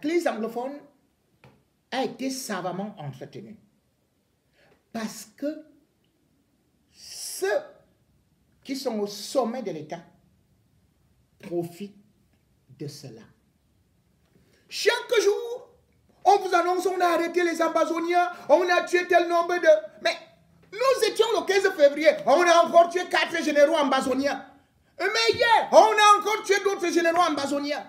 L'Église anglophone a été savamment entretenue. Parce que ceux qui sont au sommet de l'État profitent de cela. Chaque jour, on vous annonce on a arrêté les ambazoniens, on a tué tel nombre de... Mais nous étions le 15 février, on a encore tué 4 généraux ambazoniens. Mais hier, on a encore tué d'autres généraux ambazoniens.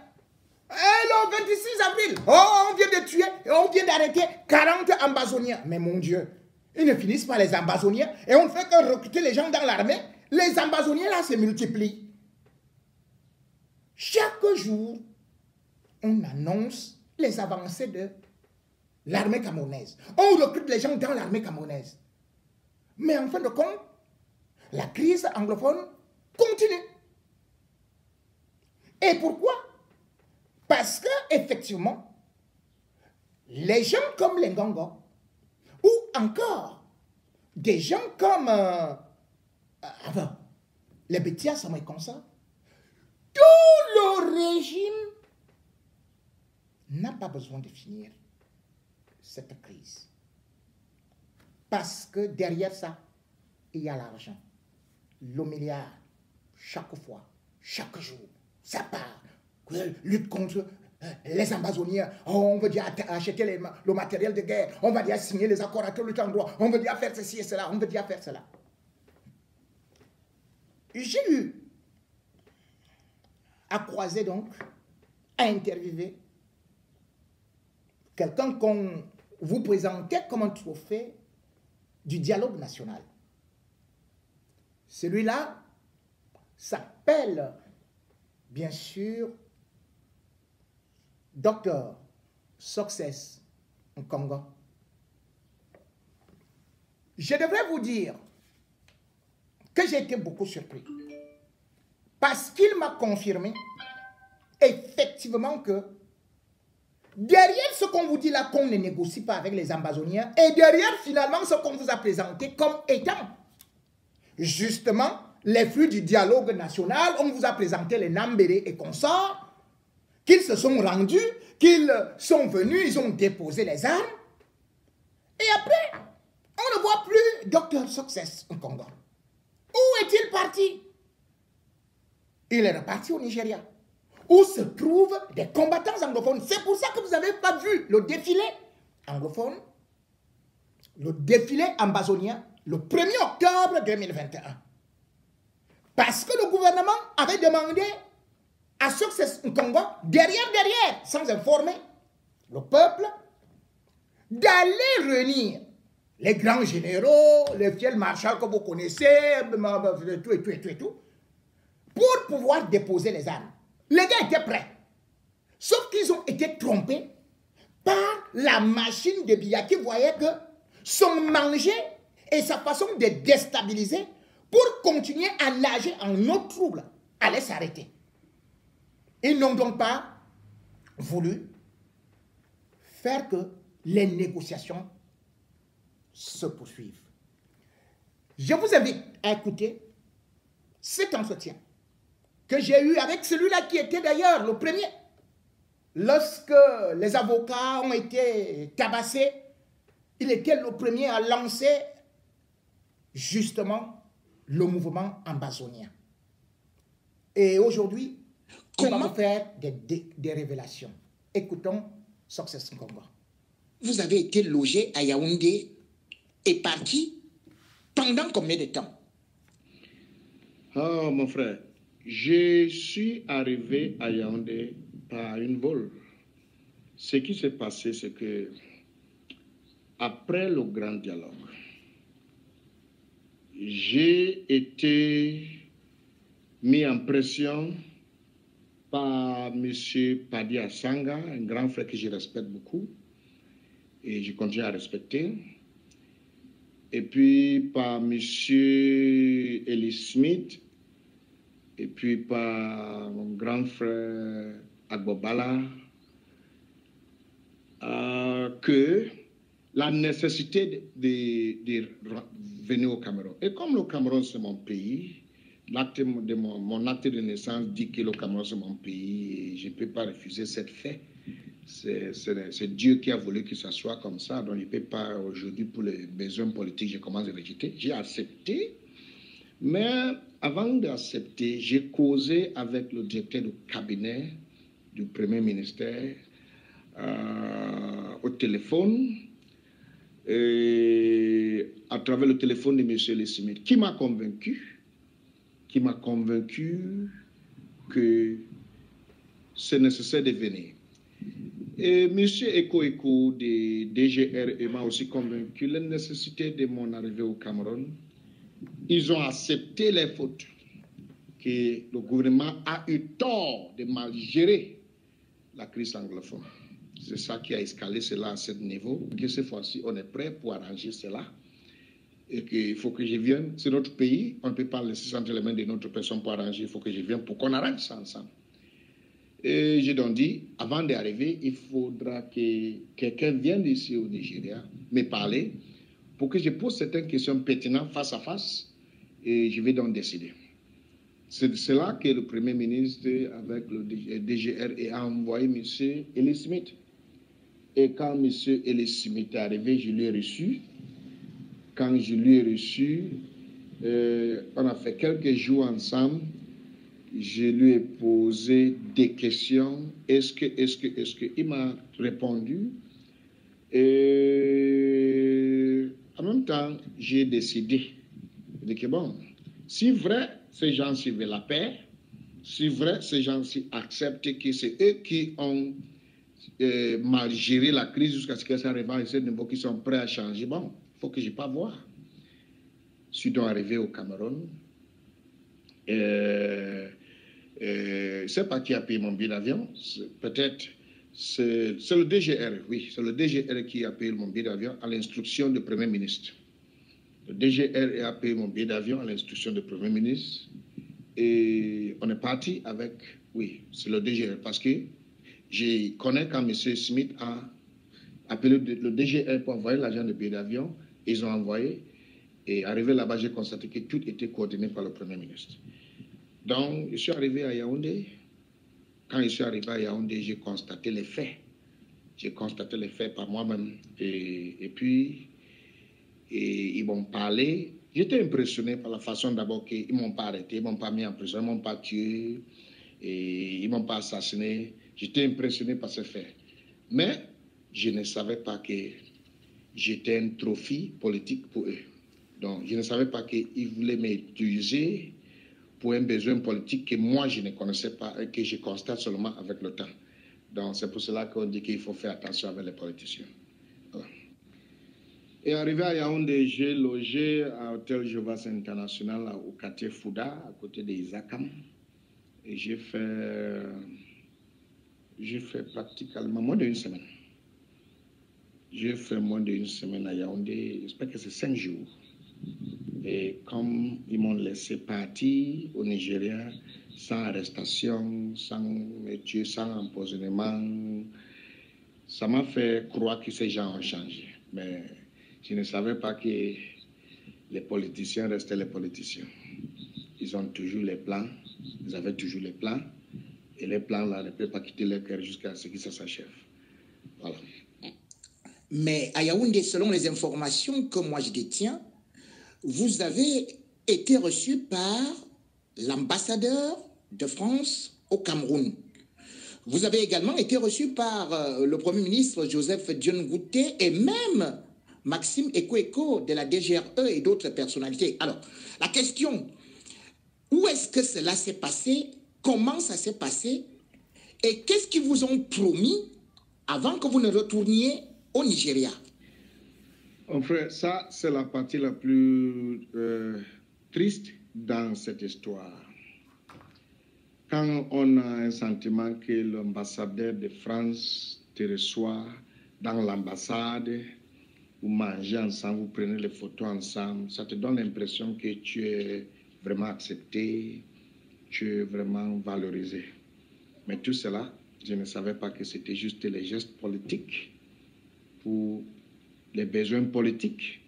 Et le 26 avril, on vient de tuer, on vient d'arrêter 40 ambazoniens. Mais mon Dieu, ils ne finissent pas les ambazoniens et on ne fait que recruter les gens dans l'armée. Les ambazoniens là se multiplient. Chaque jour, on annonce les avancées de l'armée camerounaise. On recrute les gens dans l'armée camerounaise. Mais en fin de compte, la crise anglophone continue. Et pourquoi? Parce que, effectivement, les gens comme les Ngongo, ou encore des gens comme les Betia Samoïkonsa, tout le régime n'a pas besoin de finir cette crise. Parce que derrière ça, il y a l'argent. Le milliard, chaque fois, chaque jour, ça part. Lutte contre les ambazoniens. On veut dire acheter le matériel de guerre. On va dire signer les accords à tout le temps droit. On veut dire faire ceci et cela. On veut dire faire cela. J'ai eu à croiser donc, à interviewer quelqu'un qu'on vous présentait comme un trophée du dialogue national. Celui-là s'appelle, bien sûr, Dr. Success Nkongo. Je devrais vous dire que j'ai été beaucoup surpris parce qu'il m'a confirmé effectivement que derrière ce qu'on vous dit là qu'on ne négocie pas avec les ambazoniens et derrière finalement ce qu'on vous a présenté comme étant justement les flux du dialogue national, on vous a présenté les Nambéré et consorts, qu'ils se sont rendus, qu'ils sont venus, ils ont déposé les armes. Et après, on ne voit plus Dr. Success Nkongo. Où est-il parti? Il est reparti au Nigeria, où se trouvent des combattants anglophones. C'est pour ça que vous n'avez pas vu le défilé anglophone, le défilé ambazonien, le 1er octobre 2021. Parce que le gouvernement avait demandé à Success Nkongo, derrière, sans informer le peuple, d'aller réunir les grands généraux, les fiels marshals que vous connaissez, tout, pour pouvoir déposer les armes. Les gars étaient prêts. Sauf qu'ils ont été trompés par la machine de Biya qui voyait que son manger et sa façon de déstabiliser pour continuer à nager en eau trouble allait s'arrêter. Ils n'ont donc pas voulu faire que les négociations se poursuivent. Je vous invite à écouter cet entretien que j'ai eu avec celui-là qui était d'ailleurs le premier. Lorsque les avocats ont été tabassés, il était le premier à lancer justement le mouvement ambazonien. Et aujourd'hui, comment faire des révélations. Écoutons Success Nkongo. Vous avez été logé à Yaoundé et parti pendant combien de temps? Oh, mon frère, je suis arrivé à Yaoundé par une vol. Ce qui s'est passé, c'est que après le grand dialogue, j'ai été mis en pression par M. Padi Assanga, un grand frère que je respecte beaucoup et je continue à respecter, et puis par M. Eli Smith, et puis par mon grand frère Agbobala, que la nécessité de venir au Cameroun. Et comme le Cameroun, c'est mon pays, mon acte de naissance dit que le Cameroun, c'est mon pays, et je ne peux pas refuser cette fait. C'est Dieu qui a voulu que ça soit comme ça. Donc, je ne peux pas aujourd'hui, pour les besoins politiques, je commence à rejeter. J'ai accepté. Mais avant d'accepter, j'ai causé avec le directeur du cabinet du Premier ministère au téléphone, et à travers le téléphone de M. Lessimit, qui m'a convaincu que c'est nécessaire de venir. Et M. Eko de DGR m'a aussi convaincu de la nécessité de mon arrivée au Cameroun. Ils ont accepté les fautes, que le gouvernement a eu tort de mal gérer la crise anglophone. C'est ça qui a escalé cela à ce niveau, que cette fois-ci, on est prêt pour arranger cela. Et qu'il faut que je vienne, c'est notre pays, on ne peut pas laisser entre les mains de notre personne pour arranger, il faut que je vienne pour qu'on arrange ça ensemble. Et j'ai donc dit, avant d'arriver, il faudra que quelqu'un vienne ici au Nigeria me parler pour que je pose certaines questions pertinentes face à face et je vais donc décider. C'est cela que le Premier ministre, avec le DGR, a envoyé M. Eli Smith. Et quand M. Eli Smith est arrivé, je l'ai reçu. Quand je l'ai reçu, on a fait quelques jours ensemble. Je lui ai posé des questions. Est-ce que il m'a répondu. Et en même temps, j'ai décidé que bon, si vrai, ces gens suivaient la paix, si vrai, ces gens-ci acceptent que c'est eux qui ont mal géré la crise jusqu'à ce que ça arrive à ce niveau, qui sont prêts à changer, bon, il faut que je pas voir. Je suis donc arrivé au Cameroun. C'est pas qui a payé mon billet d'avion, peut-être c'est le DGR, oui, c'est le DGR qui a payé mon billet d'avion à l'instruction du Premier ministre. Le DGR a payé mon billet d'avion à l'instruction du Premier ministre et on est parti avec, oui, c'est le DGR parce que je connais quand M. Smith a appelé le DGR pour envoyer l'agent de billet d'avion, ils ont envoyé et arrivé là-bas, j'ai constaté que tout était coordonné par le Premier ministre. Donc, je suis arrivé à Yaoundé. Quand je suis arrivé à Yaoundé, j'ai constaté les faits. J'ai constaté les faits par moi-même. Et puis, ils m'ont parlé. J'étais impressionné par la façon d'abord qu'ils ne m'ont pas arrêté, ils ne m'ont pas mis en prison, ils ne m'ont pas tué, et ils ne m'ont pas assassiné. J'étais impressionné par ces faits. Mais je ne savais pas que j'étais un trophée politique pour eux. Donc, je ne savais pas qu'ils voulaient m'utiliser pour un besoin politique que moi, je ne connaissais pas et que je constate seulement avec le temps. Donc, c'est pour cela qu'on dit qu'il faut faire attention avec les politiciens. Voilà. Et arrivé à Yaoundé, j'ai logé à l'hôtel Jovas International au quartier Fouda, à côté de Isakam. Et j'ai fait pratiquement moins d'une semaine. J'ai fait moins d'une semaine à Yaoundé, j'espère que c'est 5 jours. Et comme ils m'ont laissé partir au Nigeria, sans arrestation, sans métier, sans empoisonnement, ça m'a fait croire que ces gens ont changé. Mais je ne savais pas que les politiciens restaient les politiciens. Ils ont toujours les plans, ils avaient toujours les plans, et les plans-là ne peuvent pas quitter leur cœur jusqu'à ce que ça s'achève. Voilà. Mais à Yaoundé, selon les informations que moi je détiens, vous avez été reçu par l'ambassadeur de France au Cameroun. Vous avez également été reçu par le Premier ministre Joseph Dion Ngouté et même Maxime Eko de la DGRE et d'autres personnalités. Alors, la question, où est-ce que cela s'est passé? Comment ça s'est passé? Et qu'est-ce qu'ils vous ont promis avant que vous ne retourniez au Nigeria? Mon frère, ça, c'est la partie la plus triste dans cette histoire. Quand on a un sentiment que l'ambassadeur de France te reçoit dans l'ambassade, vous mangez ensemble, vous prenez les photos ensemble, ça te donne l'impression que tu es vraiment accepté, tu es vraiment valorisé. Mais tout cela, je ne savais pas que c'était juste les gestes politiques pour les besoins politiques,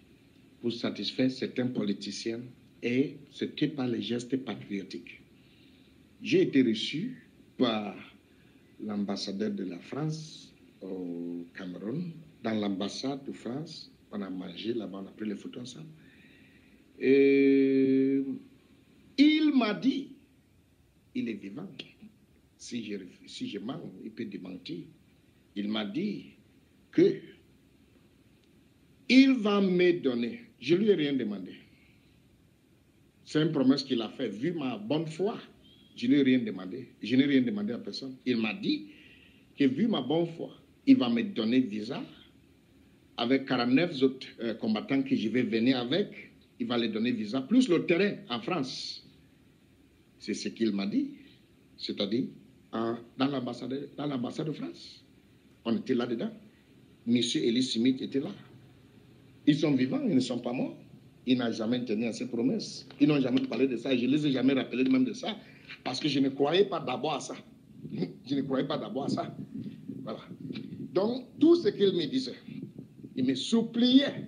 pour satisfaire certains politiciens, et ce n'était pas les gestes patriotiques. J'ai été reçu par l'ambassadeur de la France au Cameroun, dans l'ambassade de France. On a mangé là-bas, on a pris les photos ensemble. Et il m'a dit, il est vivant, si je mens, il peut démentir. Il m'a dit que il va me donner. Je ne lui ai rien demandé. C'est une promesse qu'il a faite. Vu ma bonne foi, je ne lui ai rien demandé. Je n'ai rien demandé à personne. Il m'a dit que vu ma bonne foi, il va me donner visa avec 49 autres combattants que je vais venir avec. Il va les donner visa, plus le terrain en France. C'est ce qu'il m'a dit. C'est-à-dire dans l'ambassade de France. On était là-dedans. Monsieur Elie Smith était là. Ils sont vivants, ils ne sont pas morts. Ils n'ont jamais tenu à ces promesses. Ils n'ont jamais parlé de ça. Je ne les ai jamais rappelés même de ça. Parce que je ne croyais pas d'abord à ça. Je ne croyais pas d'abord à ça. Voilà. Donc, tout ce qu'il me disait, il me suppliait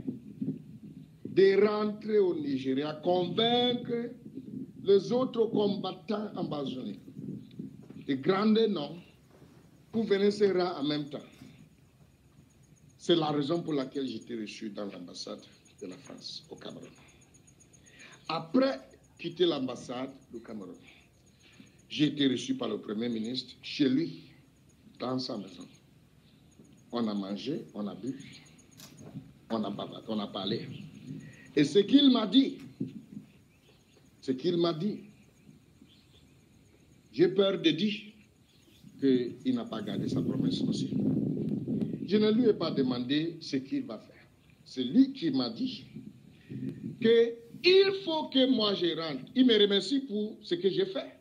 de rentrer au Nigeria, convaincre les autres combattants empoisonnés, de grands noms, pour venir se rendre en même temps. C'est la raison pour laquelle j'étais reçu dans l'ambassade de la France au Cameroun. Après quitter l'ambassade du Cameroun, j'ai été reçu par le Premier ministre chez lui, dans sa maison. On a mangé, on a bu, on a parlé. Et ce qu'il m'a dit, j'ai peur de dire qu'il n'a pas gardé sa promesse aussi. Je ne lui ai pas demandé ce qu'il va faire. C'est lui qui m'a dit qu'il faut que moi je rentre. Il me remercie pour ce que j'ai fait.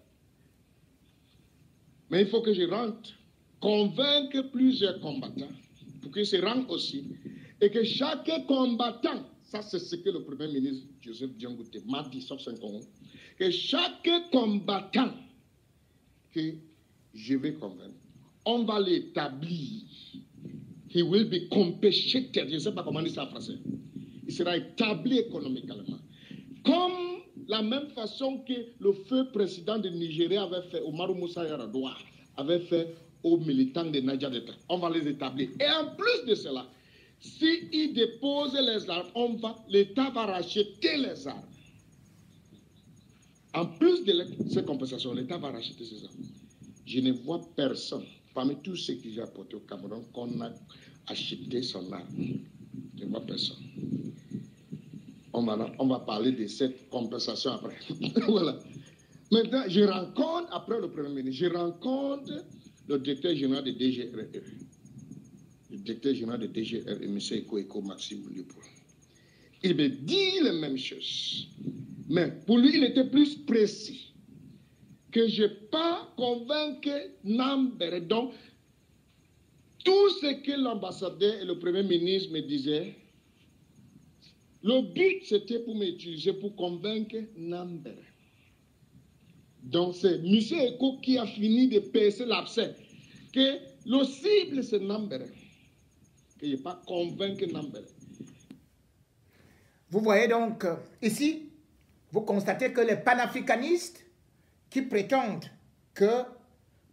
Mais il faut que je rentre, convaincre plusieurs combattants pour qu'ils se rendent aussi. Et que chaque combattant, ça c'est ce que le Premier ministre Joseph Diangote m'a dit, sauf Saint-Congo, que chaque combattant que je vais convaincre, on va l'établir. He will be compensated. Je ne sais pas comment dire ça en français. Il sera établi économiquement. Comme la même façon que le feu président du Nigeria avait fait, Umaru Musa Yar'Adua, avait fait aux militants de Niger Delta. On va les établir. Et en plus de cela, s'ils déposent les armes, l'État va racheter les armes. En plus de ces compensations, l'État va racheter ces armes. Je ne vois personne, parmi tous ceux qui j'ai apportés au Cameroun, qu'on a acheté son arme. Je ne vois personne. On va parler de cette compensation après. Voilà. Maintenant, je rencontre, après le Premier ministre, je rencontre le directeur général de DGRE. Le directeur général de DGRE, M. Eko Maxime Lupo. Il me dit les mêmes choses. Mais pour lui, il était plus précis. Que je n'ai pas convaincu Nambere. Donc, tout ce que l'ambassadeur et le Premier ministre me disaient, le but, c'était pour m'utiliser, pour convaincre Nambere. Donc, c'est M. Eko qui a fini de percer l'abcès. Que le cible, c'est Nambere. Que je n'ai pas convaincu Nambere. Vous voyez donc, ici, vous constatez que les panafricanistes qui prétendent que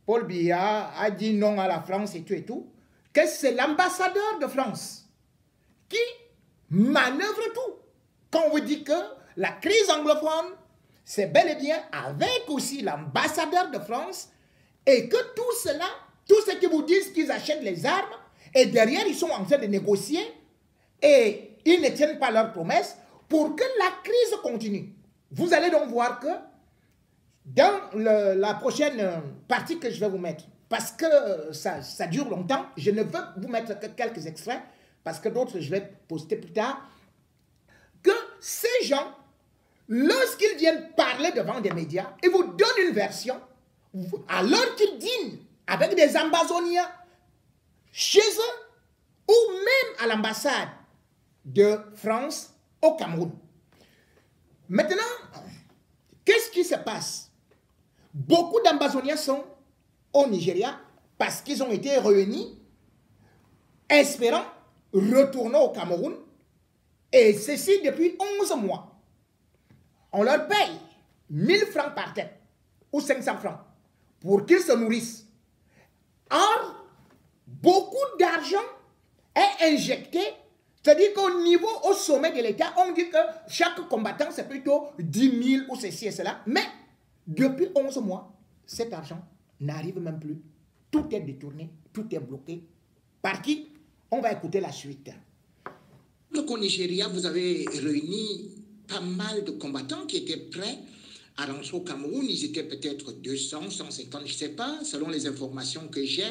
Paul Biya a dit non à la France et tout, que c'est l'ambassadeur de France qui manœuvre tout. Quand on vous dit que la crise anglophone, c'est bel et bien avec aussi l'ambassadeur de France et que tout cela, tous ceux qui vous disent qu'ils achètent les armes et derrière ils sont en train de négocier et ils ne tiennent pas leurs promesses pour que la crise continue. Vous allez donc voir que dans la prochaine partie que je vais vous mettre, parce que ça dure longtemps, je ne veux vous mettre que quelques extraits, parce que d'autres je vais poster plus tard, que ces gens, lorsqu'ils viennent parler devant des médias, ils vous donnent une version, alors qu'ils dînent avec des ambazoniens chez eux, ou même à l'ambassade de France au Cameroun. Maintenant, qu'est-ce qui se passe? Beaucoup d'ambazoniens sont au Nigeria parce qu'ils ont été réunis espérant retourner au Cameroun et ceci depuis 11 mois. On leur paye 1000 francs par tête ou 500 francs pour qu'ils se nourrissent. Or, beaucoup d'argent est injecté. C'est-à-dire qu'au niveau, au sommet de l'État, on dit que chaque combattant, c'est plutôt 10 000 ou ceci et cela. Mais depuis 11 mois, cet argent n'arrive même plus. Tout est détourné, tout est bloqué. Par qui? On va écouter la suite. Donc au Nigeria, vous avez réuni pas mal de combattants qui étaient prêts à rentrer au Cameroun. Ils étaient peut-être 200, 150, je ne sais pas, selon les informations que j'ai.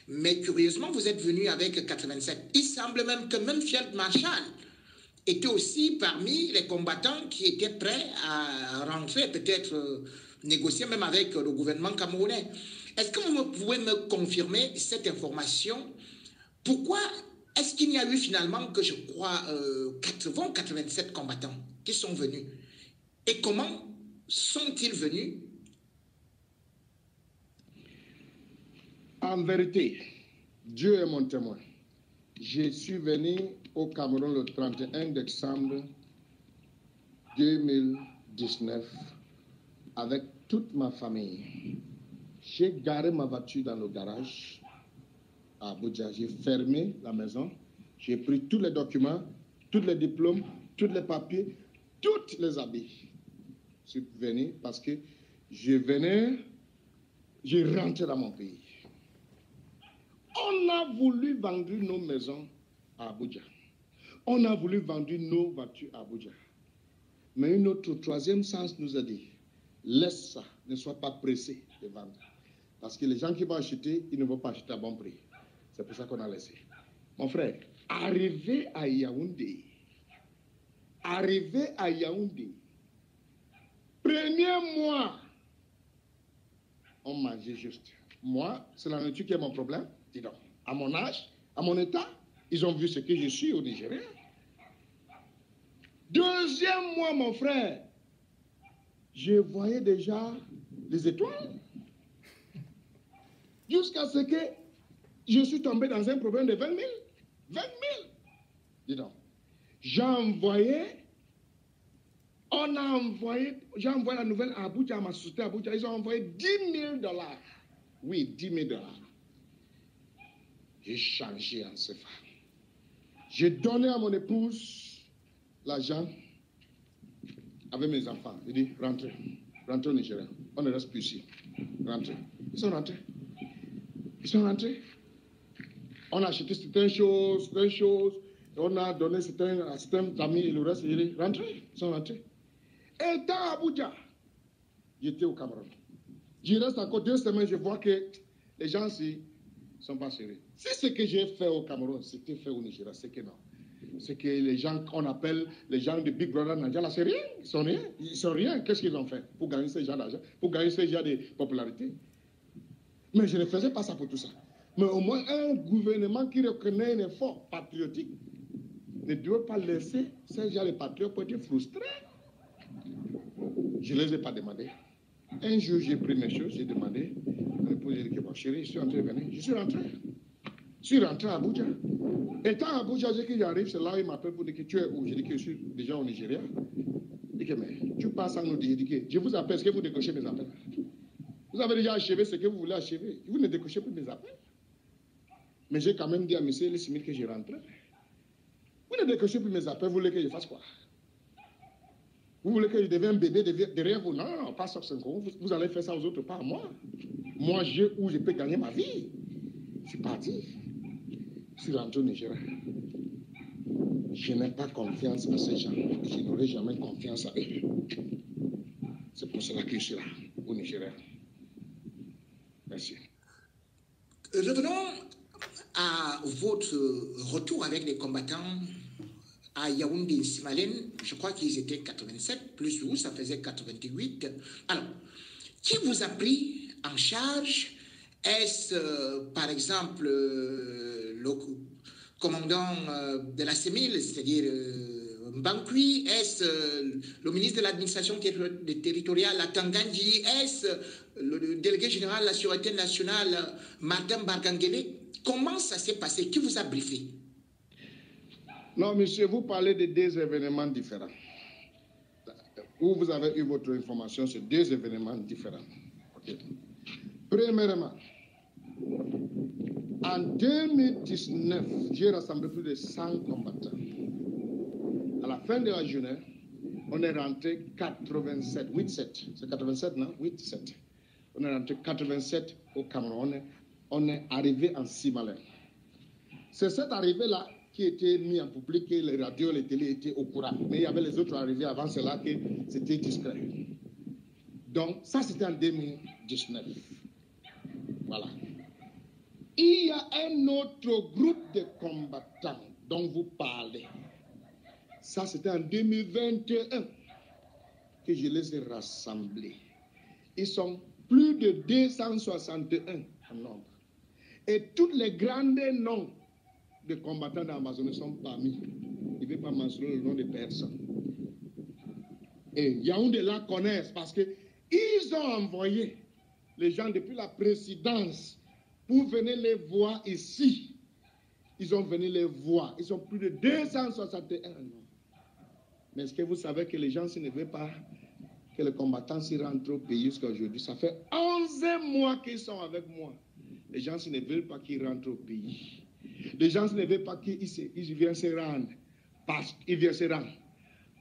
Mais curieusement, vous êtes venu avec 87. Il semble même que même Field Marshal était aussi parmi les combattants qui étaient prêts à rentrer, peut-être négocier même avec le gouvernement camerounais. Est-ce que vous pouvez me confirmer cette information? Pourquoi est-ce qu'il n'y a eu finalement que je crois 80 87 combattants qui sont venus? Et comment sont-ils venus? En vérité, Dieu est mon témoin. Je suis venu au Cameroun le 31 décembre 2019 avec toute ma famille. J'ai garé ma voiture dans le garage à Abuja. J'ai fermé la maison. J'ai pris tous les documents, tous les diplômes, tous les papiers, tous les habits. Je suis venu parce que je rentrais dans mon pays. On a voulu vendre nos maisons à Abuja. On a voulu vendre nos voitures à Abuja. Mais une autre troisième sens nous a dit, laisse ça, ne sois pas pressé de vendre. Parce que les gens qui vont acheter, ils ne vont pas acheter à bon prix. C'est pour ça qu'on a laissé. Mon frère, arrivé à Yaoundé, premier mois, on mangeait juste. Moi, c'est la nourriture qui est mon problème. Dis donc, à mon âge, à mon état, ils ont vu ce que je suis au Nigeria. Deuxième mois, mon frère, je voyais déjà les étoiles. Jusqu'à ce que je suis tombé dans un problème de 20 000. 20 000. Dis donc, j'ai envoyé la nouvelle à Abuja, à ma société à Abuja. Ils ont envoyé 10 000 $. Oui, 10 000 $. J'ai changé en CFA. J'ai donné à mon épouse l'argent avec mes enfants. J'ai dit, rentrez au Nigeria. On ne reste plus ici. Rentrez. Ils sont rentrés. On a acheté certaines choses. On a donné certains amis et le reste, j'ai dit, rentrez. Ils sont rentrés. Et dans Abuja, j'étais au Cameroun. Je reste encore 2 semaines, je vois que les gens ici ne sont pas sérieux. Si ce que j'ai fait au Cameroun, c'était fait au Nigeria, c'est que non. C'est que les gens qu'on appelle les gens de Big Brother Nigeria, c'est rien. Ils sont rien. Qu'est-ce qu'ils ont fait pour gagner ce genre d'argent, pour gagner ce genre de popularité? Mais je ne faisais pas ça pour tout ça. Mais au moins un gouvernement qui reconnaît un effort patriotique ne doit pas laisser ces gens, les patriotes, pour être frustrés. Je ne les ai pas demandés. Un jour, j'ai pris mes choses, j'ai demandé, j'ai dit que bon, chérie, je suis rentré, venez. Je suis rentré. Je suis rentré à Abuja. Étant à Abuja, dès que j'arrive, c'est là où il m'appelle pour dire que tu es où? J'ai dit que je suis déjà au Nigeria. Il dit que mais tu passes sans nous dire. Il dit que je vous appelle, est-ce que vous décrochez mes appels? Vous avez déjà achevé ce que vous voulez achever. Vous ne décrochez plus mes appels. Mais j'ai quand même dit à M. Lissimil que je rentrais. Vous ne décrochez plus mes appels, vous voulez que je fasse quoi? Vous voulez que je devienne un bébé derrière vous? Non, non, pas ça. Vous allez faire ça aux autres, pas à moi. Moi, où je peux gagner ma vie. Je suis parti. Je suis rentré au Nigeria. Je n'ai pas confiance à ces gens. Je n'aurai jamais confiance à eux. C'est pour cela que je suis là, au Nigeria. Merci. Revenons à votre retour avec les combattants à Yaoundé, Simalène. Je crois qu'ils étaient 87, plus vous, ça faisait 88. Alors, qui vous a pris en charge? Est-ce, par exemple, le commandant de la CEMIL, c'est-à-dire Mbankwi? Est-ce le ministre de l'administration territoriale à Tangandji? Est-ce le délégué général de la Sûreté nationale, Martin Bargangele? Comment ça s'est passé? Qui vous a briefé? Non, monsieur, vous parlez de 2 événements différents. Où vous avez eu votre information, c'est 2 événements différents. Okay. Premièrement, En 2019, j'ai rassemblé plus de 100 combattants. À la fin de la journée, on est rentré 87, 8-7. C'est 87, non? 8-7. On est rentré 87 au Cameroun. On est arrivé en Simalin. C'est cette arrivée-là qui était mise en public, et les radios, les télés étaient au courant. Mais il y avait les autres arrivées avant cela que c'était discret. Donc, ça, c'était en 2019. Voilà. Il y a un autre groupe de combattants dont vous parlez. Ça, c'était en 2021 que je les ai rassemblés. Ils sont plus de 261 en nombre. Et tous les grands noms de combattants d'Amazon sont parmi. Je ne vais pas mentionner le nom de personne. Et Yaoundé là connaissent parce qu'ils ont envoyé les gens depuis la présidence pour venir les voir ici. Ils ont venu les voir. Ils sont plus de 261 noms. Mais est-ce que vous savez que les gens, s'ils ne veulent pas que les combattants s'y rentrent au pays jusqu'à aujourd'hui, ça fait 11 mois qu'ils sont avec moi. Les gens, s'ils ne veulent pas qu'ils rentrent au pays. Les gens, s'ils ne veulent pas qu'ils viennent se rendre. Ils viennent se rendre.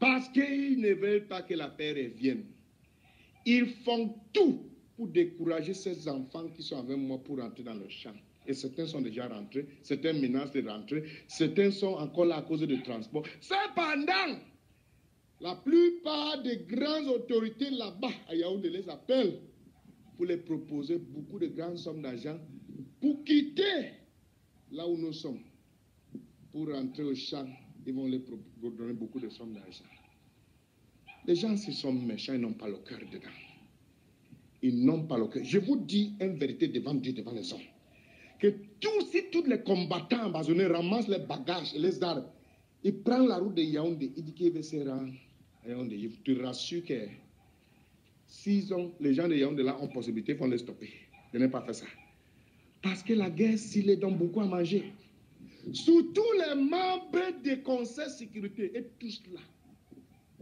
Parce qu'ils ne veulent pas que la paix revienne. Ils font tout pour décourager ces enfants qui sont avec moi pour rentrer dans le champ. Et certains sont déjà rentrés, certains menacent de rentrer, certains sont encore là à cause du transport. Cependant, la plupart des grandes autorités là-bas à Yaoundé les appellent pour les proposer beaucoup de grandes sommes d'argent pour quitter là où nous sommes. Pour rentrer au champ, ils vont les donner beaucoup de sommes d'argent. Les gens, s'ils sont méchants, ils n'ont pas le cœur dedans. Ils n'ont pas le cœur. Je vous dis une vérité devant Dieu, devant les hommes. Que si tous les combattants ambazonnés ramassent les bagages et les armes, ils prennent la route de Yaoundé, ils disent qu'ils veulent se rendre à Yaoundé. Je te rassure que les gens de Yaoundé là ont possibilité, ils vont les stopper. Je n'ai pas fait ça. Parce que la guerre, s'il les donne beaucoup à manger. Surtout les membres des conseils de sécurité et tout cela.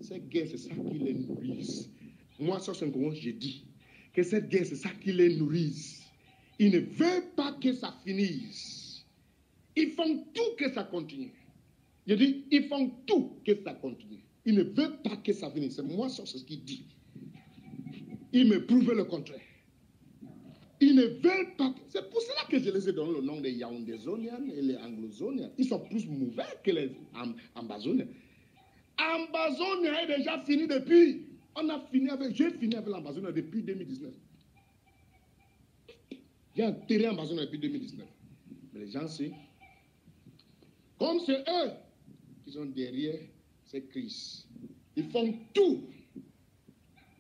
Cette guerre, c'est ça qui les nourrit. Moi, sur ce moment, je dis que cette guerre, c'est ça qui les nourrit. Ils ne veulent pas que ça finisse. Ils font tout que ça continue. Je dis, ils font tout que ça continue. Ils ne veulent pas que ça finisse. C'est moi, sur ce qu'il dit. Ils me prouvent le contraire. Ils ne veulent pas. C'est pour cela que je les ai donné le nom des Yaoundézoniens et les Anglozoniens. Ils sont plus mauvais que les Ambazoniens. Ambazonia est déjà fini depuis. J'ai fini avec l'Ambazonia depuis 2019. J'ai enterré l'Ambazonia depuis 2019. Mais les gens, c'est comme c'est eux qui sont derrière ces crises. Ils font tout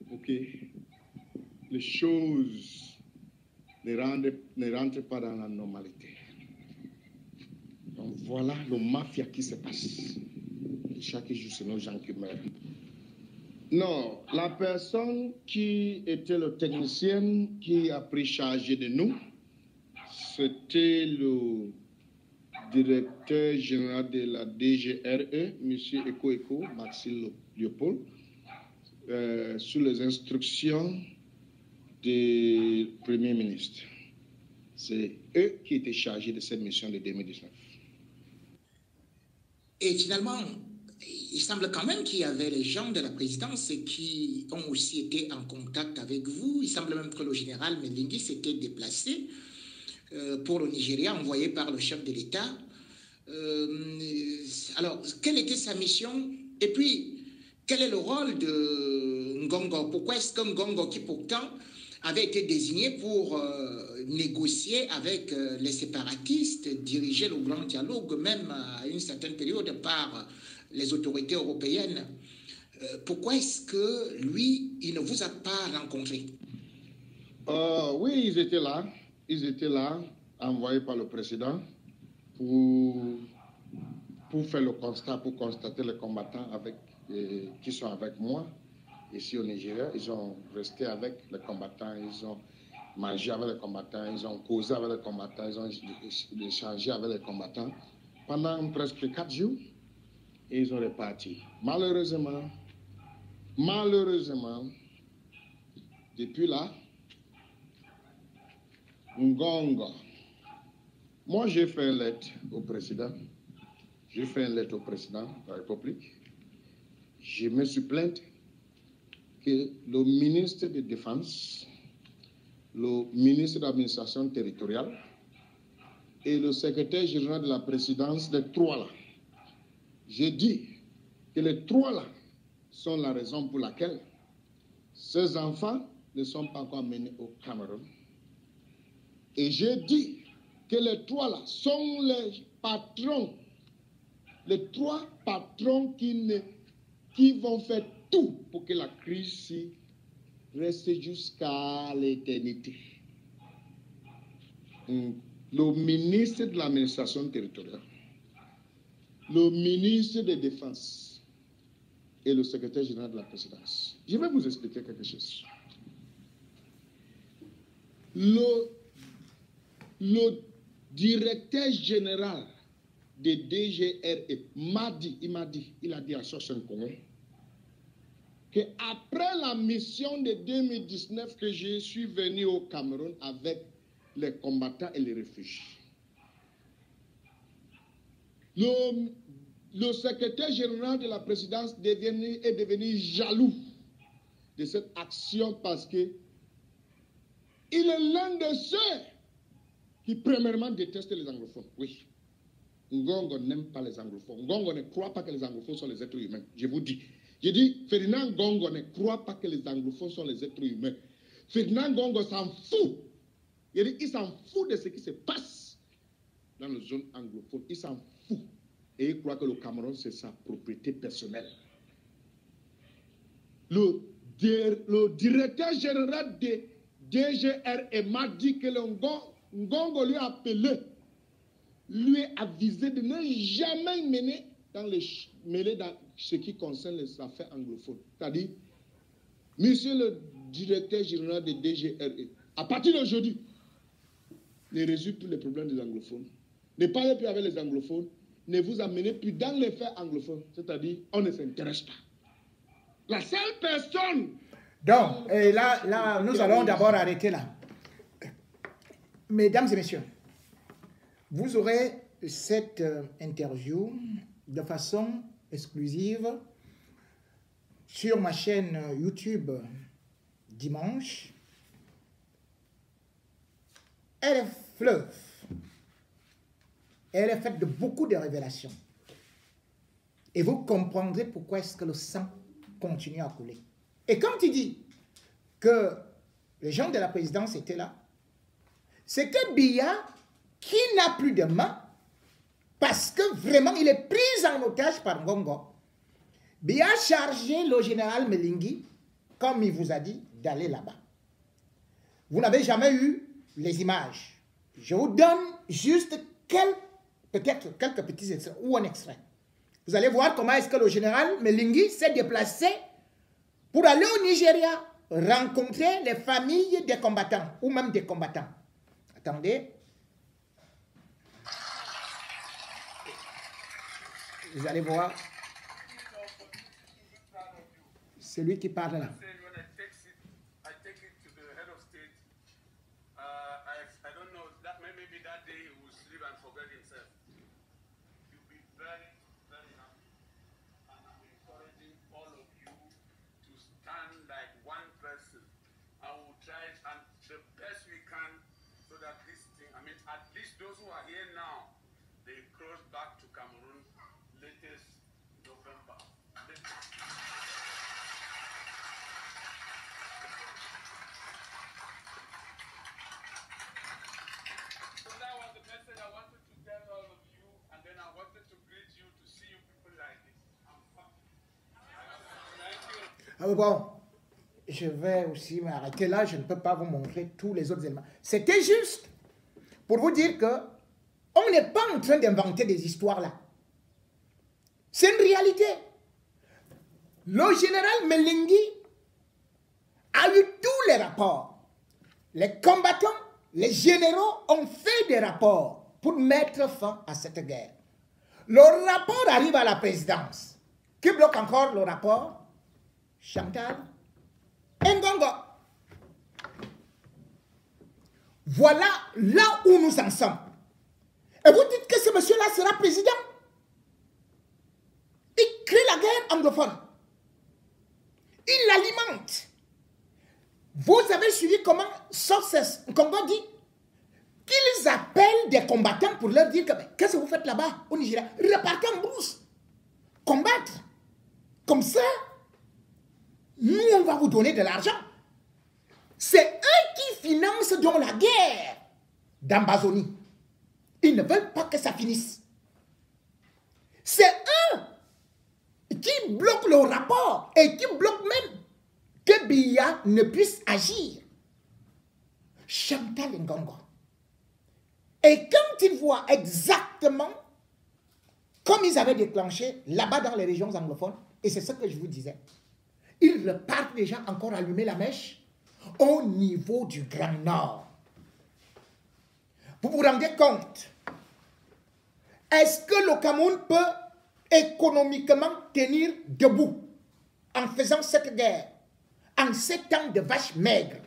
pour que les choses ne rentrent pas dans la normalité. Donc voilà le mafia qui se passe. Et chaque jour, c'est nos gens qui meurent. Non, la personne qui était le technicien qui a pris charge de nous, c'était le directeur général de la DGRE, M. Eko, Maxime Léopold, sous les instructions du Premier ministre. C'est eux qui étaient chargés de cette mission de 2019. Et finalement, il semble quand même qu'il y avait les gens de la présidence qui ont aussi été en contact avec vous. Il semble même que le général Melingi s'était déplacé pour le Nigeria, envoyé par le chef de l'État. Alors, quelle était sa mission? Et puis, quel est le rôle de Ngongo? Pourquoi est-ce que Ngongo, qui pourtant avait été désigné pour négocier avec les séparatistes, diriger le grand dialogue, même à une certaine période par les autorités européennes, pourquoi est-ce que lui, il ne vous a pas rencontré? Oui, ils étaient là. Ils étaient là, envoyés par le président pour faire le constat, pour constater les combattants qui sont avec moi ici au Nigeria. Ils ont resté avec les combattants, ils ont mangé avec les combattants, ils ont causé avec les combattants, ils ont échangé avec les combattants pendant presque 4 jours. Et ils ont reparti. Malheureusement, depuis là, Ngongo. Moi, j'ai fait une lettre au président. J'ai fait une lettre au président de la République. Je me suis plainte que le ministre de la Défense, le ministre de l'administration territoriale et le secrétaire général de la présidence, les trois là, j'ai dit que les trois là sont la raison pour laquelle ces enfants ne sont pas encore menés au Cameroun. Et j'ai dit que les trois là sont les patrons, les trois patrons qui vont faire tout pour que la crise reste jusqu'à l'éternité. Le ministre de l'administration territoriale, le ministre de la Défense et le secrétaire général de la présidence. Je vais vous expliquer quelque chose. Le directeur général de DGRE m'a dit, il a dit à Soshen Congo, qu'après la mission de 2019 que je suis venu au Cameroun avec les combattants et les réfugiés, le secrétaire général de la présidence est devenu jaloux de cette action parce que il est l'un de ceux qui premièrement détestent les anglophones. Oui. Ngongo n'aime pas les anglophones. Ngongo ne croit pas que les anglophones sont les êtres humains. Je vous dis. Je dis, Ferdinand Ngongo ne croit pas que les anglophones sont les êtres humains. Ferdinand Ngongo s'en fout. Il s'en fout de ce qui se passe dans les zones anglophones. Il s'en fout. Et il croit que le Cameroun, c'est sa propriété personnelle. Le directeur général de DGRE m'a dit que le Ngongo lui a appelé, lui a avisé de ne jamais mêler dans ce qui concerne les affaires anglophones. C'est-à-dire, monsieur le directeur général de DGRE, à partir d'aujourd'hui, ne résout plus les problèmes des anglophones. Ne parlez plus avec les anglophones, ne vous amenez plus dans les faits anglophones. C'est-à-dire, on ne s'intéresse pas. La seule personne... Donc, là, nous allons d'abord arrêter là. Mesdames et messieurs, vous aurez cette interview de façon exclusive sur ma chaîne YouTube dimanche. Elle est fleuve. Elle est faite de beaucoup de révélations. Et vous comprendrez pourquoi est-ce que le sang continue à couler. Et quand il dit que les gens de la présidence étaient là, c'est que Biya, qui n'a plus de main, parce que vraiment il est pris en otage par Ngongo, Biya a chargé le général Melingi, comme il vous a dit, d'aller là-bas. Vous n'avez jamais eu les images. Je vous donne juste peut-être quelques petits extraits ou un extrait. Vous allez voir comment est-ce que le général Melingi s'est déplacé pour aller au Nigeria rencontrer les familles des combattants ou même des combattants. Attendez. Vous allez voir. C'est lui qui parle là. Those who are here now, they cross back to Cameroon latest November. So that was the message I wanted to tell all of you, and then I wanted to greet you to see you people like this. Thank you. Ah bon, je vais aussi m'arrêter là, je ne peux pas vous montrer tous les autres éléments. C'était juste pour vous dire que on n'est pas en train d'inventer des histoires là. C'est une réalité. Le général Melingi a eu tous les rapports. Les combattants, les généraux ont fait des rapports pour mettre fin à cette guerre. Le rapport arrive à la présidence. Qui bloque encore le rapport? Chantal Ngongo. Voilà là où nous en sommes. Et vous dites que ce monsieur-là sera président. Il crée la guerre anglophone. Il l'alimente. Vous avez suivi comment Sources Congo dit qu'ils appellent des combattants pour leur dire que qu'est-ce que vous faites là-bas au Nigeria? Repartez en brousse. Combattre. Comme ça, nous, on va vous donner de l'argent. C'est eux qui financent donc la guerre d'Ambazonie. Ils ne veulent pas que ça finisse. C'est eux qui bloquent le rapport et qui bloquent même que Biya ne puisse agir. Chantal Ngongo. Et quand ils voient exactement comme ils avaient déclenché là-bas dans les régions anglophones, et c'est ce que je vous disais, ils repartent déjà encore allumer la mèche au niveau du Grand Nord. Vous vous rendez compte? Est-ce que le Cameroun peut économiquement tenir debout en faisant cette guerre, en 7 ans de vaches maigres?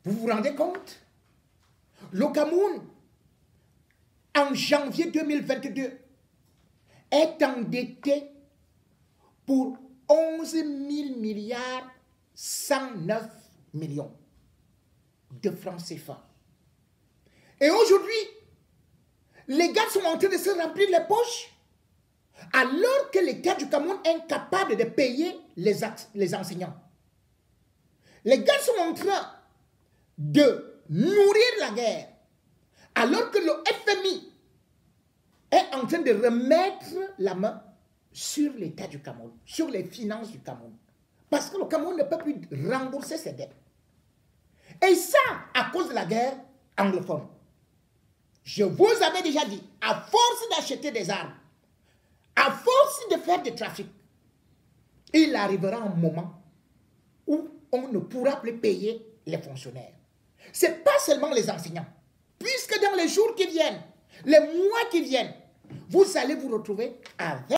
Vous vous rendez compte? Le Cameroun, en janvier 2022, est endetté pour 11 000 milliards 109 millions de francs CFA. Et aujourd'hui, les gars sont en train de se remplir les poches alors que l'État du Cameroun est incapable de payer les enseignants. Les gars sont en train de nourrir la guerre alors que le FMI est en train de remettre la main sur l'État du Cameroun, sur les finances du Cameroun. Parce que le Cameroun ne peut plus rembourser ses dettes. Et ça, à cause de la guerre anglophone. Je vous avais déjà dit, à force d'acheter des armes, à force de faire du trafic, il arrivera un moment où on ne pourra plus payer les fonctionnaires. Ce n'est pas seulement les enseignants. Puisque dans les jours qui viennent, les mois qui viennent, vous allez vous retrouver avec